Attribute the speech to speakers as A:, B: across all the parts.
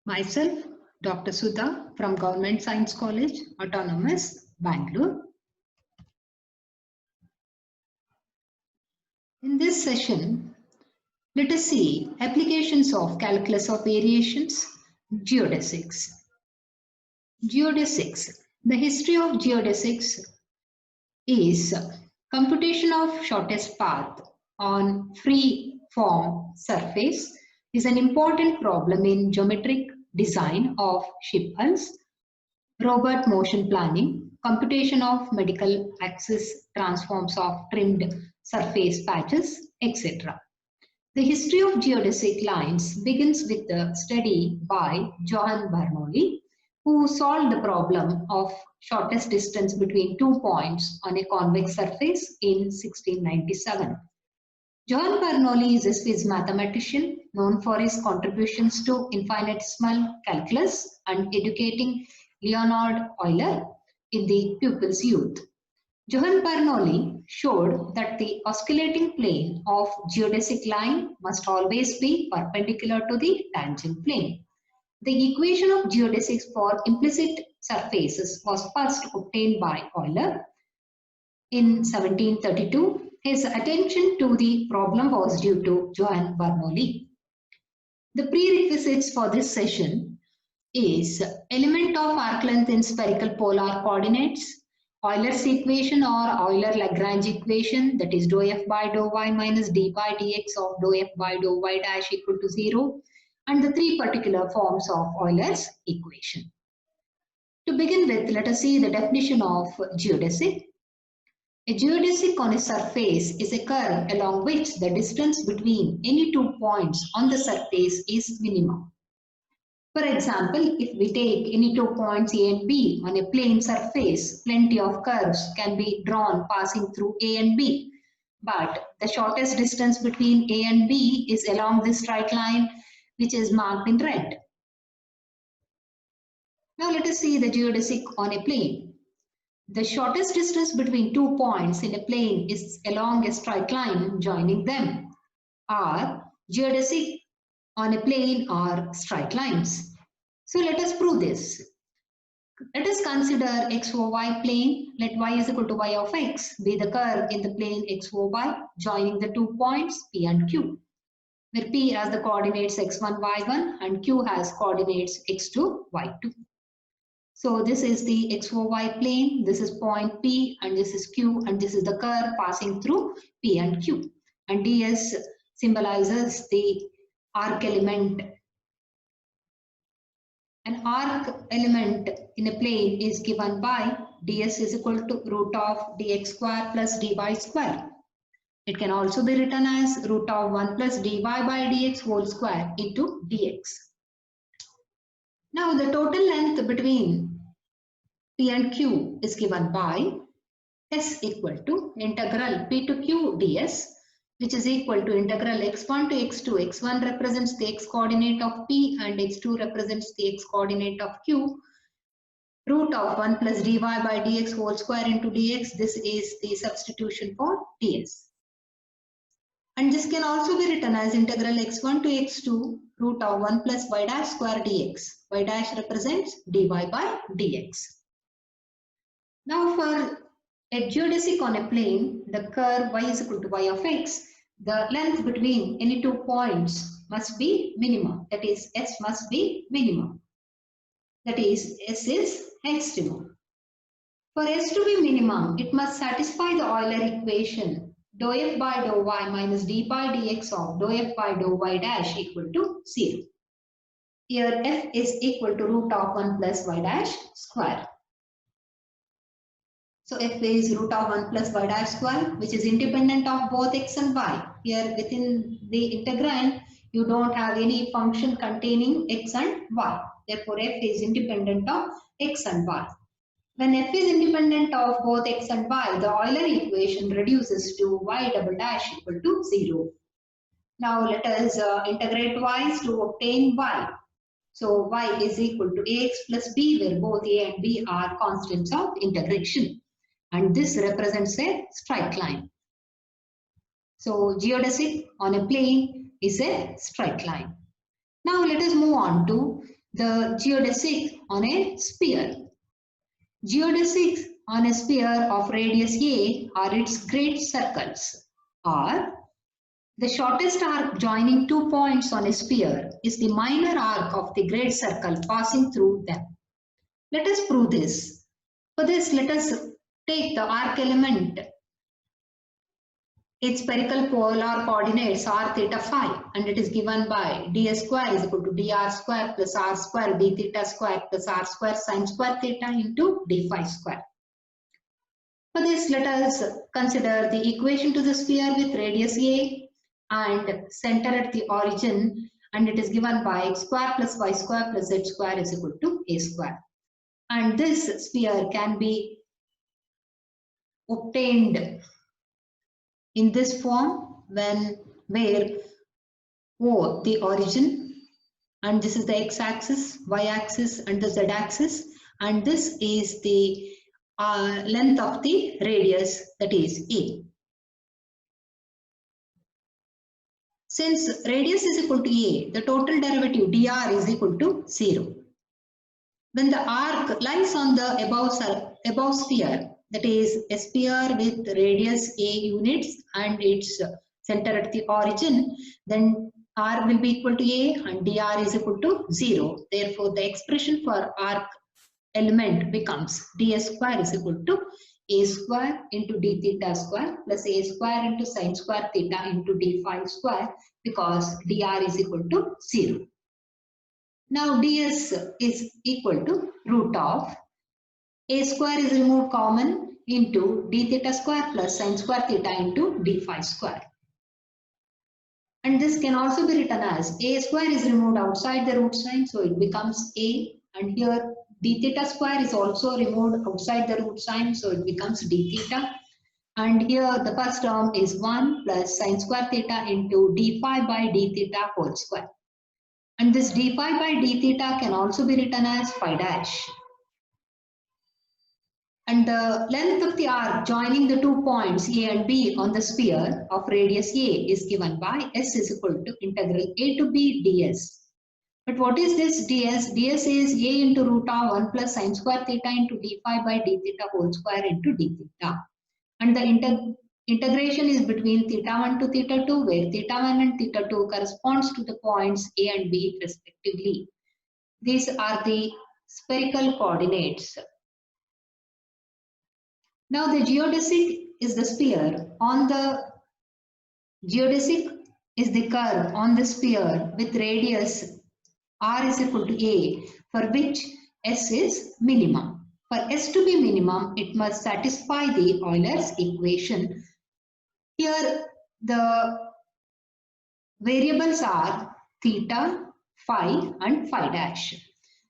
A: Myself, Dr. Sudha from Government Science College, Autonomous, Bangalore. In this session, let us see applications of calculus of variations, geodesics. Geodesics. The history of geodesics is computation of shortest path on free form surface is an important problem in geometric design of ship hulls, robot motion planning, computation of medical axis transforms of trimmed surface patches, etc. The history of geodesic lines begins with the study by Johann Bernoulli, who solved the problem of shortest distance between 2 points on a convex surface in 1697. Johann Bernoulli is a Swiss mathematician known for his contributions to infinitesimal calculus and educating Leonhard Euler in the pupil's youth. Johann Bernoulli showed that the oscillating plane of geodesic line must always be perpendicular to the tangent plane. The equation of geodesics for implicit surfaces was first obtained by Euler in 1732. His attention to the problem was due to Johann Bernoulli. The prerequisites for this session is element of arc length in spherical polar coordinates, Euler's equation or Euler-Lagrange equation, that is dou f by dou y minus d by dx of dou f by dou y dash equal to 0, and the three particular forms of Euler's equation. To begin with, let us see the definition of geodesic. A geodesic on a surface is a curve along which the distance between any 2 points on the surface is minimum. For example, if we take any 2 points A and B on a plane surface, plenty of curves can be drawn passing through A and B. But the shortest distance between A and B is along this straight line, which is marked in red. Now let us see the geodesic on a plane. The shortest distance between 2 points in a plane is along a straight line joining them. Are geodesic on a plane are straight lines. So let us prove this. Let us consider XOY plane. Let y is equal to y of x be the curve in the plane XOY joining the 2 points P and Q, where P has the coordinates x1, y1 and Q has coordinates x2, y2. So this is the XOY plane, this is point P and this is Q and this is the curve passing through P and Q. And ds symbolizes the arc element. An arc element in a plane is given by ds is equal to root of dx square plus dy square. It can also be written as root of 1 plus dy by dx whole square into dx. Now the total length between P and Q is given by S equal to integral P to Q ds, which is equal to integral x1 to x2. x1 represents the x coordinate of P and x2 represents the x coordinate of Q. Root of 1 plus dy by dx whole square into dx. This is the substitution for ds. And this can also be written as integral x1 to x2 root of 1 plus y dash square dx. Y dash represents dy by dx. Now for a geodesic on a plane, the curve y is equal to y of x, the length between any 2 points must be minimum. That is, S must be minimum. That is, S is extremum. For S to be minimum, it must satisfy the Euler equation dou f by dou y minus d by dx of dou f by dou y dash equal to 0. Here f is equal to root of 1 plus y dash square. So f is root of 1 plus y dash square, which is independent of both x and y. Here within the integrand, you don't have any function containing x and y. Therefore, f is independent of x and y. When f is independent of both x and y, the Euler equation reduces to y double dash equal to 0. Now let us integrate y to obtain y. So y is equal to ax plus b, where both a and b are constants of integration. And this represents a straight line. So geodesic on a plane is a straight line. Now let us move on to the geodesic on a sphere. Geodesics on a sphere of radius A are its great circles, or the shortest arc joining 2 points on a sphere is the minor arc of the great circle passing through them. Let us prove this. For this, let us take the arc element, its spherical polar coordinates are theta phi, and it is given by ds square is equal to dr square plus r square d theta square plus r square sine square theta into d phi square. For this, let us consider the equation to the sphere with radius a and center at the origin, and it is given by x square plus y square plus z square is equal to a square. And this sphere can be obtained in this form where O the origin, and this is the x-axis, y-axis and the z-axis, and this is the length of the radius, that is A. Since radius is equal to A, the total derivative dr is equal to 0. When the arc lies on the above sphere, that is a sphere with radius A units and its center at the origin, then r will be equal to A and dr is equal to 0. Therefore, the expression for arc element becomes ds square is equal to a square into d theta square plus a square into sine square theta into d phi square, because dr is equal to 0. Now ds is equal to root of a square is removed common into d theta square plus sine square theta into d phi square. And this can also be written as a square is removed outside the root sign, so it becomes a, and here d theta square is also removed outside the root sign, so it becomes d theta. And here the first term is 1 plus sine square theta into d phi by d theta whole square. And this d phi by d theta can also be written as phi dash. And the length of the arc joining the 2 points A and B on the sphere of radius A is given by S is equal to integral A to B ds. But what is this ds? ds is A into root of 1 plus sine square theta into d phi by d theta whole square into d theta. And the integration is between theta 1 to theta 2, where theta 1 and theta 2 corresponds to the points A and B respectively. These are the spherical coordinates. Now the geodesic is the sphere on the geodesic is the curve on the sphere with radius r is equal to a, for which s is minimum. For s to be minimum, it must satisfy the Euler's equation. Here the variables are theta, phi and phi dash.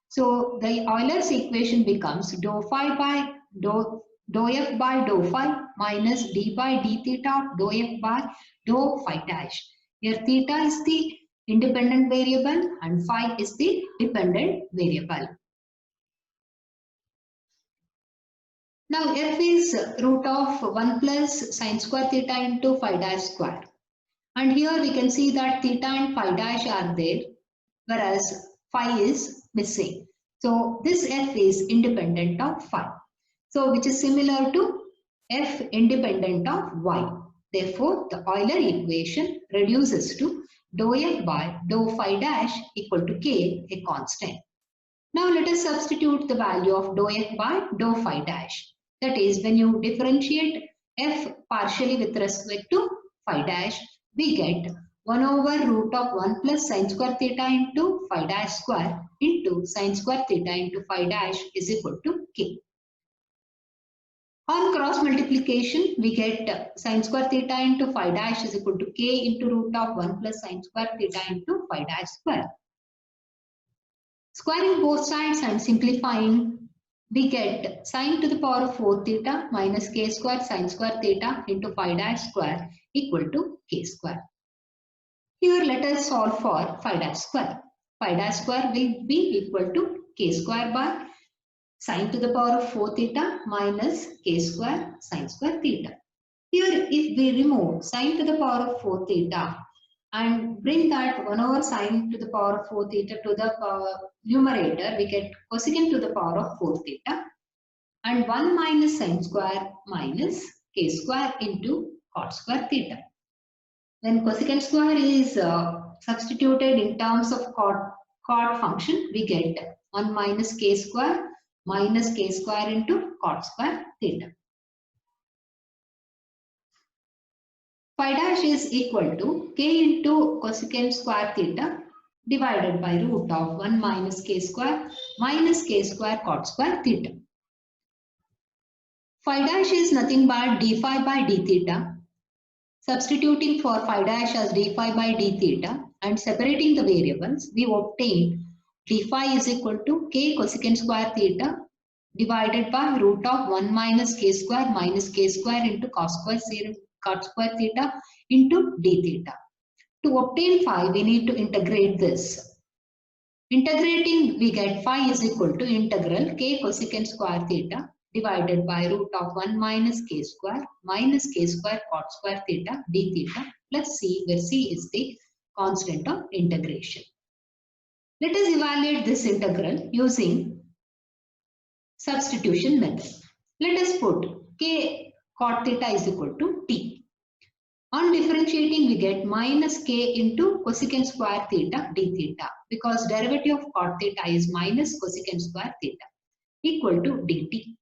A: So the Euler's equation becomes dou phi by dou f by dou phi minus d by d theta dou f by dou phi dash. Here theta is the independent variable and phi is the dependent variable. Now f is root of 1 plus sine square theta into phi dash square. And here we can see that theta and phi dash are there, whereas phi is missing. So this f is independent of phi. So which is similar to f independent of y. Therefore, the Euler equation reduces to dou f by dou phi dash equal to k, a constant. Now let us substitute the value of dou f by dou phi dash. That is, when you differentiate f partially with respect to phi dash, we get 1 over root of 1 plus sine square theta into phi dash square into sine square theta into phi dash is equal to k. On cross multiplication, we get sine square theta into phi dash is equal to k into root of 1 plus sine square theta into phi dash square. Squaring both sides and simplifying, we get sine to the power of 4 theta minus k square sine square theta into phi dash square equal to k square. Here let us solve for phi dash square. Phi dash square will be equal to k square by sine to the power of 4 theta minus k square sine square theta. Here if we remove sine to the power of 4 theta, and bring that 1 over sine to the power of 4 theta to the numerator, we get cosecant to the power of 4 theta, and 1 minus sine square minus k square into cot square theta. When cosecant square is substituted in terms of cot function, we get 1 minus k square into cot square theta. Phi dash is equal to k into cosecant square theta divided by root of 1 minus k square cot square theta. Phi dash is nothing but d phi by d theta. Substituting for phi dash as d phi by d theta and separating the variables, we obtain d phi is equal to k cosecant square theta divided by root of 1 minus k square into cot square theta into d theta. To obtain phi, we need to integrate this. Integrating, we get phi is equal to integral k cosecant square theta divided by root of 1 minus k square cot square theta d theta plus c, where c is the constant of integration. Let us evaluate this integral using substitution method. Let us put k cot theta is equal to t. On differentiating, we get minus k into cosecant square theta d theta, because derivative of cot theta is minus cosecant square theta equal to dt.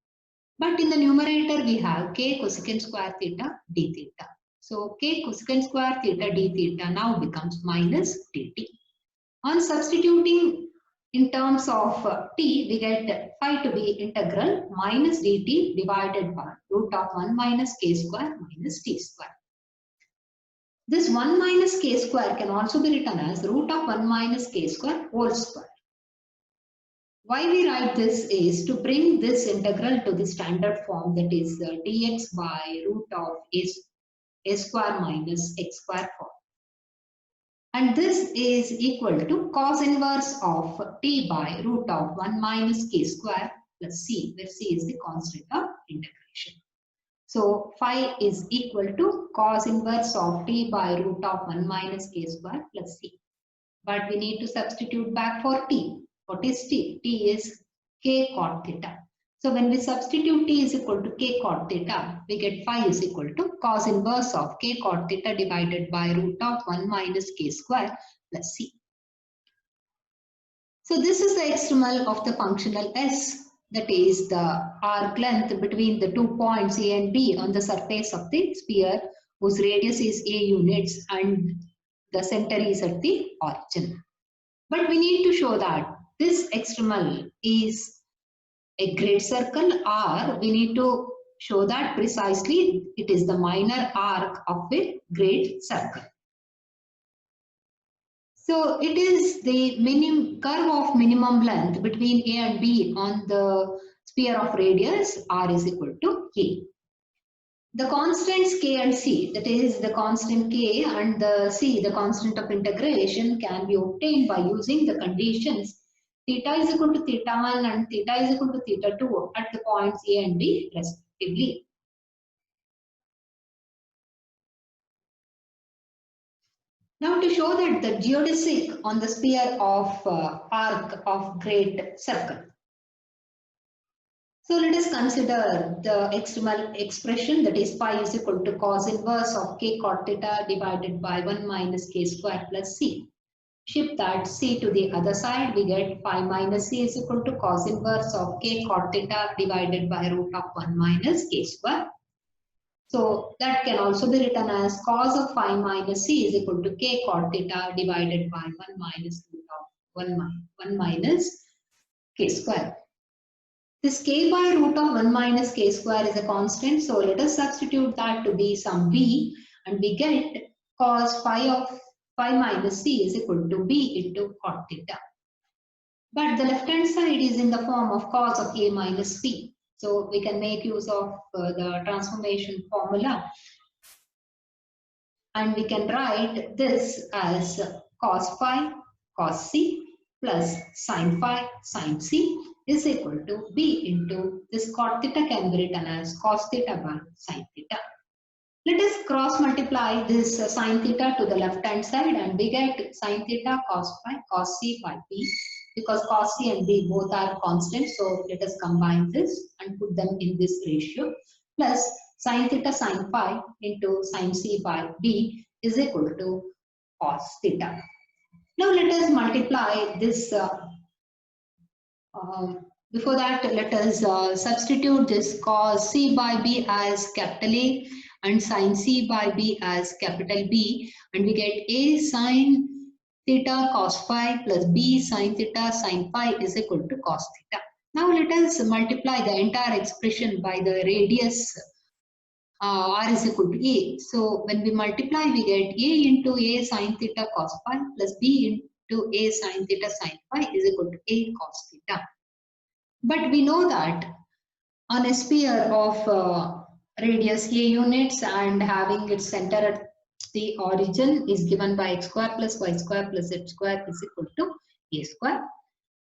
A: But in the numerator, we have k cosecant square theta d theta. So k cosecant square theta d theta now becomes minus dt. On substituting in terms of t, we get phi to be integral minus dt divided by root of 1 minus k square minus t square. This 1 minus k square can also be written as root of 1 minus k square whole square. Why we write this is to bring this integral to the standard form, that is dx by root of a square minus x square form. And this is equal to cos inverse of t by root of 1 minus k square plus c, where c is the constant of integration. So phi is equal to cos inverse of t by root of 1 minus k square plus c. But we need to substitute back for t. What is t? T is k cot theta. So when we substitute t is equal to k cot theta, we get phi is equal to cos inverse of k cot theta divided by root of 1 minus k square plus c. So this is the extremal of the functional S, that is the arc length between the 2 points A and B on the surface of the sphere, whose radius is A units and the center is at the origin. But we need to show that this extremal is a great circle, or we need to show that precisely it is the minor arc of a great circle. So it is the curve of minimum length between A and B on the sphere of radius r is equal to k. The constants k and c, that is the constant k and the c, the constant of integration, can be obtained by using the conditions theta is equal to theta 1 and theta is equal to theta 2 at the points A and B respectively. Now to show that the geodesic on the sphere of arc of great circle. So let us consider the extremal expression, that is phi is equal to cos inverse of k cot theta divided by 1 minus k square plus c. Shift that c to the other side, we get phi minus c is equal to cos inverse of k cot theta divided by root of 1 minus k square. So that can also be written as cos of phi minus c is equal to k cot theta divided by 1 minus root of 1 minus k square. This k by root of 1 minus k square is a constant, so let us substitute that to be some b, and we get cos phi of phi minus c is equal to b into cot theta. But the left hand side is in the form of cos of a minus b, so we can make use of the transformation formula, and we can write this as cos phi cos c plus sin phi sin c is equal to b into this cot theta can be written as cos theta by sin theta. Let us cross multiply this sine theta to the left hand side and we get sine theta cos phi cos c by b, because cos c and b both are constant. So let us combine this and put them in this ratio, plus sine theta sine phi into sine c by b is equal to cos theta. Now let us multiply this. Before that, let us substitute this cos c by b as capital A and sin c by b as capital B, and we get A sin theta cos phi plus B sin theta sin phi is equal to cos theta. Now let us multiply the entire expression by the radius r is equal to a. So when we multiply, we get a into a sin theta cos phi plus b into a sin theta sin phi is equal to a cos theta. But we know that on a sphere of radius a units and having its center at the origin is given by x square plus y square plus z square is equal to a square,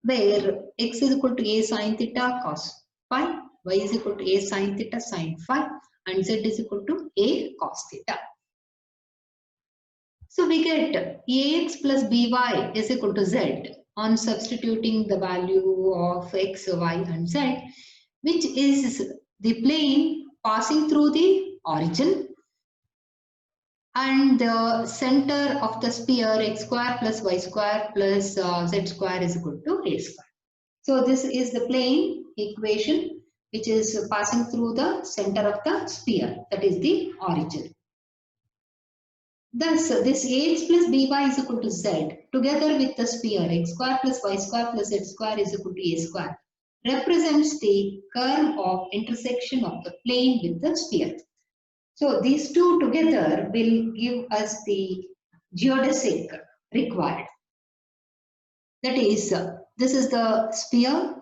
A: where x is equal to a sin theta cos phi, y is equal to a sin theta sin phi, and z is equal to a cos theta. So we get ax plus by is equal to z on substituting the value of x, y and z, which is the plane passing through the origin and the center of the sphere x square plus y square plus z square is equal to a square. So this is the plane equation which is passing through the center of the sphere, that is the origin. Thus, this ax plus by is equal to z together with the sphere x square plus y square plus z square is equal to a square represents the curve of intersection of the plane with the sphere. So these two together will give us the geodesic required. That is, this is the sphere,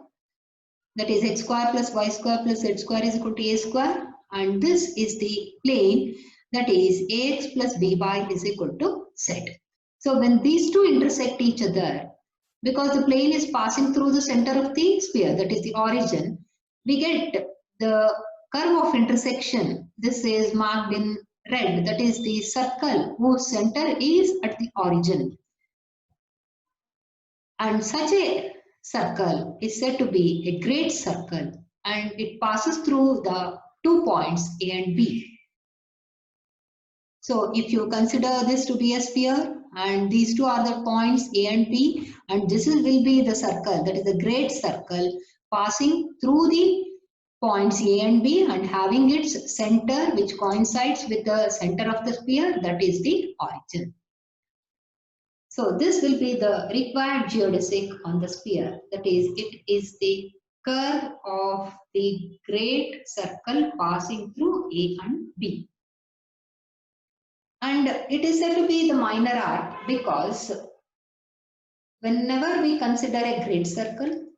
A: that is x square plus y square plus z square is equal to a square, and this is the plane, that is ax plus by is equal to z. So when these two intersect each other, because the plane is passing through the center of the sphere, that is the origin, we get the curve of intersection. This is marked in red, that is the circle whose center is at the origin. And such a circle is said to be a great circle, and it passes through the 2 points A and B. So if you consider this to be a sphere and these two are the points A and B, and this will be the circle, that is a great circle passing through the points A and B and having its center which coincides with the center of the sphere, that is the origin. So this will be the required geodesic on the sphere, that is, it is the curve of the great circle passing through A and B. And it is said to be the minor arc because whenever we consider a great circle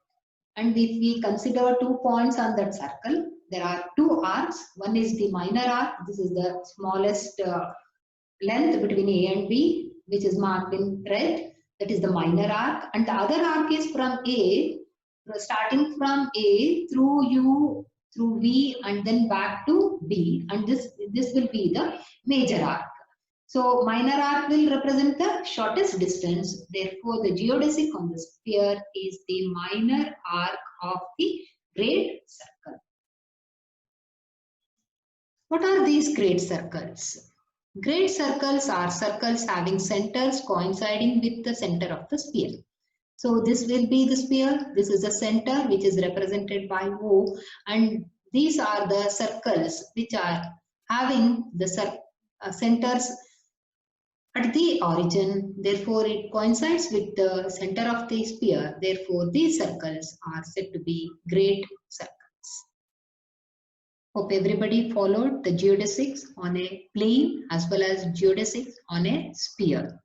A: and if we consider 2 points on that circle, there are 2 arcs. One is the minor arc, this is the smallest length between A and B, which is marked in red, that is the minor arc, and the other arc is from A, starting from A through U, through V and then back to B, and this will be the major arc. So minor arc will represent the shortest distance, therefore the geodesic on the sphere is the minor arc of the great circle. What are these great circles? Great circles are circles having centers coinciding with the center of the sphere. So this will be the sphere, this is the center which is represented by O, and these are the circles which are having the centers at the origin, therefore it coincides with the center of the sphere, therefore these circles are said to be great circles. Hope everybody followed the geodesics on a plane as well as geodesics on a sphere.